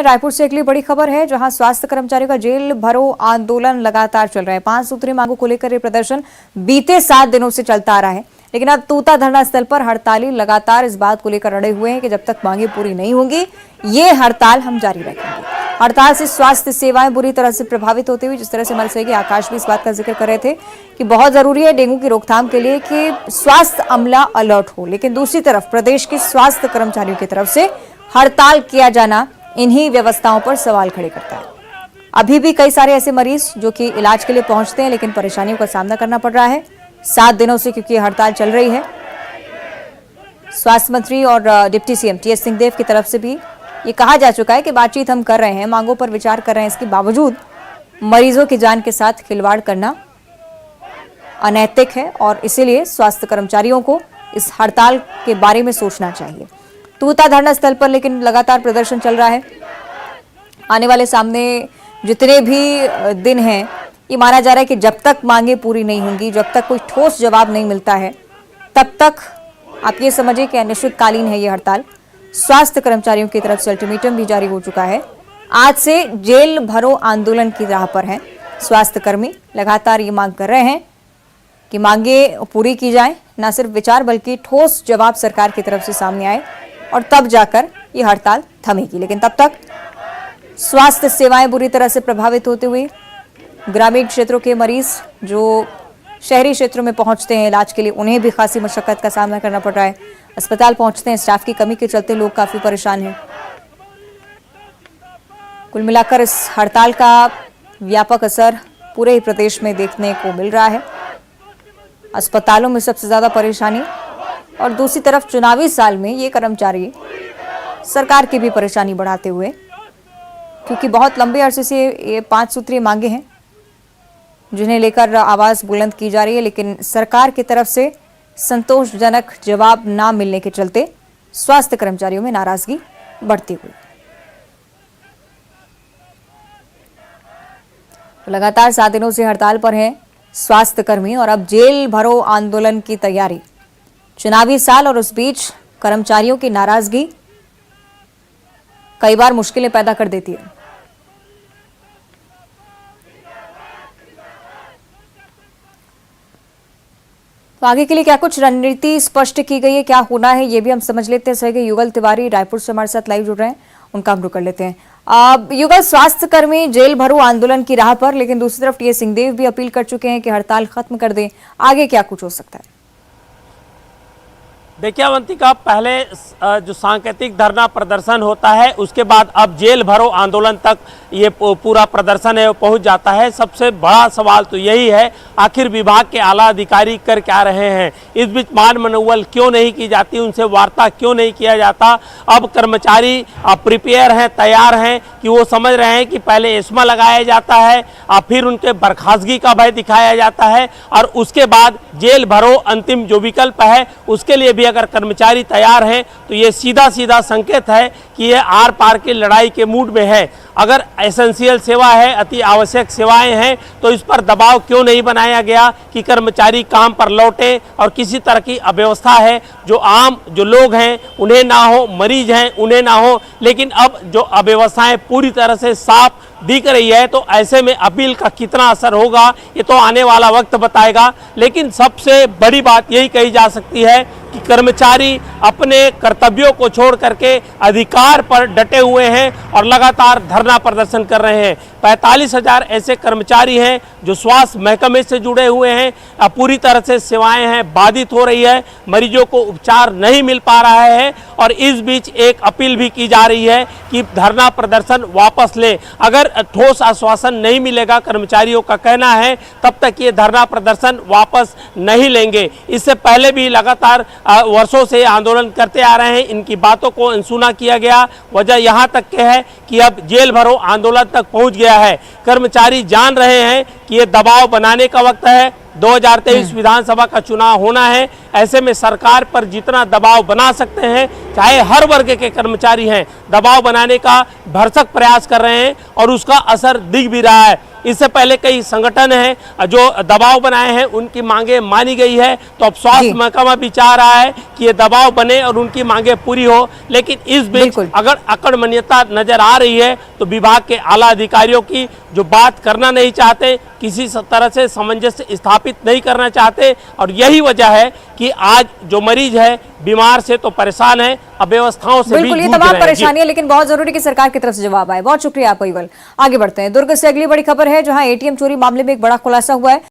हैं रायपुर से अगली बड़ी खबर है, जहां स्वास्थ्य कर्मचारियों का जेल भरो आंदोलन लगातार चल रहा है। 5 सूत्री मांगों को लेकर ये प्रदर्शन बीते 7 दिनों से चलता आ रहा है, लेकिन अब तूता धरना स्थल पर हड़ताली लगातार इस बात को लेकर अड़े हुए हैं कि जब तक मांगे पूरी नहीं होंगी ये हड़ताल हम जारी रखेंगे। हड़ताल से स्वास्थ्य सेवाएं बुरी तरह से प्रभावित होती हुई, जिस तरह से हमारे सहयोगी आकाश भी इस बात का जिक्र कर रहे थे कि बहुत जरूरी है डेंगू की रोकथाम के लिए कि स्वास्थ्य अमला अलर्ट हो, लेकिन दूसरी तरफ प्रदेश के स्वास्थ्य कर्मचारियों की तरफ से हड़ताल किया जाना इन्हीं व्यवस्थाओं पर सवाल खड़े करता है। अभी भी कई सारे ऐसे मरीज जो कि इलाज के लिए पहुंचते हैं लेकिन परेशानियों का सामना करना पड़ रहा है 7 दिनों से, क्योंकि हड़ताल चल रही है। स्वास्थ्य मंत्री और डिप्टी सीएम टीएस सिंहदेव की तरफ से भी ये कहा जा चुका है कि बातचीत हम कर रहे हैं, मांगों पर विचार कर रहे हैं, इसके बावजूद मरीजों की जान के साथ खिलवाड़ करना अनैतिक है और इसीलिए स्वास्थ्य कर्मचारियों को इस हड़ताल के बारे में सोचना चाहिए। तूता धरना स्थल पर लेकिन लगातार प्रदर्शन चल रहा है। आने वाले सामने जितने भी दिन हैं, ये माना जा रहा है कि जब तक मांगे पूरी नहीं होंगी, जब तक कोई ठोस जवाब नहीं मिलता है, तब तक आप ये समझिए कि अनिश्चितकालीन है ये हड़ताल। स्वास्थ्य कर्मचारियों की तरफ से अल्टीमेटम भी जारी हो चुका है। आज से जेल भरो आंदोलन की राह पर हैं स्वास्थ्य कर्मी। लगातार ये मांग कर रहे हैं कि मांगे पूरी की जाए, न सिर्फ विचार बल्कि ठोस जवाब सरकार की तरफ से सामने आए और तब जाकर ये हड़ताल थमेगी। लेकिन तब तक स्वास्थ्य सेवाएं बुरी तरह से प्रभावित होते हुए ग्रामीण क्षेत्रों के मरीज जो शहरी क्षेत्रों में पहुंचते हैं इलाज के लिए, उन्हें भी खासी मशक्कत का सामना करना पड़ रहा है। अस्पताल पहुंचते हैं, स्टाफ की कमी के चलते लोग काफी परेशान हैं। कुल मिलाकर इस हड़ताल का व्यापक असर पूरे ही प्रदेश में देखने को मिल रहा है। अस्पतालों में सबसे ज्यादा परेशानी और दूसरी तरफ चुनावी साल में ये कर्मचारी सरकार की भी परेशानी बढ़ाते हुए, क्योंकि बहुत लंबे अरसे से ये 5 सूत्रीय मांगे हैं जिन्हें लेकर आवाज बुलंद की जा रही है, लेकिन सरकार की तरफ से संतोषजनक जवाब ना मिलने के चलते स्वास्थ्य कर्मचारियों में नाराजगी बढ़ती हुई। तो लगातार 7 दिनों से हड़ताल पर हैं स्वास्थ्य कर्मी और अब जेल भरो आंदोलन की तैयारी। चुनावी साल और उस बीच कर्मचारियों की नाराजगी कई बार मुश्किलें पैदा कर देती है। तो आगे के लिए क्या कुछ रणनीति स्पष्ट की गई है, क्या होना है, ये भी हम समझ लेते हैं। सहयोगी युगल तिवारी रायपुर से हमारे साथ लाइव जुड़ रहे हैं, उनका हम रुक कर लेते हैं। युगल, स्वास्थ्य कर्मी जेल भरो आंदोलन की राह पर, लेकिन दूसरी तरफ टीएस सिंहदेव भी अपील कर चुके हैं कि हड़ताल खत्म कर दें। आगे क्या कुछ हो सकता है? देखिए अवंतिका, पहले जो सांकेतिक धरना प्रदर्शन होता है उसके बाद अब जेल भरो आंदोलन तक ये पूरा प्रदर्शन है वो पहुंच जाता है। सबसे बड़ा सवाल तो यही है, आखिर विभाग के आला अधिकारी कर क्या रहे हैं? इस बीच मान मनोवल क्यों नहीं की जाती, उनसे वार्ता क्यों नहीं किया जाता? अब कर्मचारी प्रिपेयर हैं, तैयार हैं कि वो समझ रहे हैं कि पहले एस्मा लगाया जाता है, फिर उनके बर्खास्तगी का भय दिखाया जाता है और उसके बाद जेल भरो अंतिम जो विकल्प है उसके लिए भी अगर कर्मचारी तैयार हैं तो ये सीधा सीधा संकेत है कि ये आर पार की लड़ाई के मूड में है। अगर एसेंशियल सेवा है, अति आवश्यक सेवाएं हैं, तो इस पर दबाव क्यों नहीं बनाया गया कि कर्मचारी काम पर लौटे और किसी तरह की अव्यवस्था है जो आम जो लोग हैं उन्हें ना हो, मरीज हैं उन्हें ना हो। लेकिन अब जो अव्यवस्थाएं पूरी तरह से साफ दिख रही है, तो ऐसे में अपील का कितना असर होगा ये तो आने वाला वक्त बताएगा। लेकिन सबसे बड़ी बात यही कही जा सकती है कि कर्मचारी अपने कर्तव्यों को छोड़ करके अधिकार पर डटे हुए हैं और लगातार धरना प्रदर्शन कर रहे हैं। 45,000 ऐसे कर्मचारी हैं जो स्वास्थ्य महकमे से जुड़े हुए हैं। पूरी तरह से सेवाएं हैं बाधित हो रही है, मरीजों को उपचार नहीं मिल पा रहा है और इस बीच एक अपील भी की जा रही है कि धरना प्रदर्शन वापस ले। अगर ठोस आश्वासन नहीं मिलेगा, कर्मचारियों का कहना है, तब तक ये धरना प्रदर्शन वापस नहीं लेंगे। इससे पहले भी लगातार वर्षों से आंदोलन करते आ रहे हैं, इनकी बातों को अनसुना किया गया। वजह यहाँ तक के है कि अब जेल भरो आंदोलन तक पहुँच गया है। कर्मचारी जान रहे हैं कि ये दबाव बनाने का वक्त है। 2023 विधानसभा का चुनाव होना है, ऐसे में सरकार पर जितना दबाव बना सकते हैं, चाहे हर वर्ग के कर्मचारी हैं, दबाव बनाने का भरसक प्रयास कर रहे हैं और उसका असर दिख भी रहा है। इससे पहले कई संगठन हैं जो दबाव बनाए हैं, उनकी मांगे मानी गई है। तो अब स्वास्थ्य महकमा भी चाह रहा है कि ये दबाव बने और उनकी मांगे पूरी हो। लेकिन इस बीच अगर अकड़मनियता नजर आ रही है तो विभाग के आला अधिकारियों की जो बात करना नहीं चाहते, किसी तरह से सामंजस्य स्थापित नहीं करना चाहते, और यही वजह है कि आज जो मरीज है बीमार से तो परेशान है, अव्यवस्थाओं से भी बिल्कुल, ये जूझ तमाम रहे हैं। परेशानी है, लेकिन बहुत जरूरी कि सरकार की तरफ से जवाब आए। बहुत शुक्रिया आपका युगल। आगे बढ़ते हैं, दुर्ग से अगली बड़ी खबर है, जहां एटीएम चोरी मामले में एक बड़ा खुलासा हुआ है।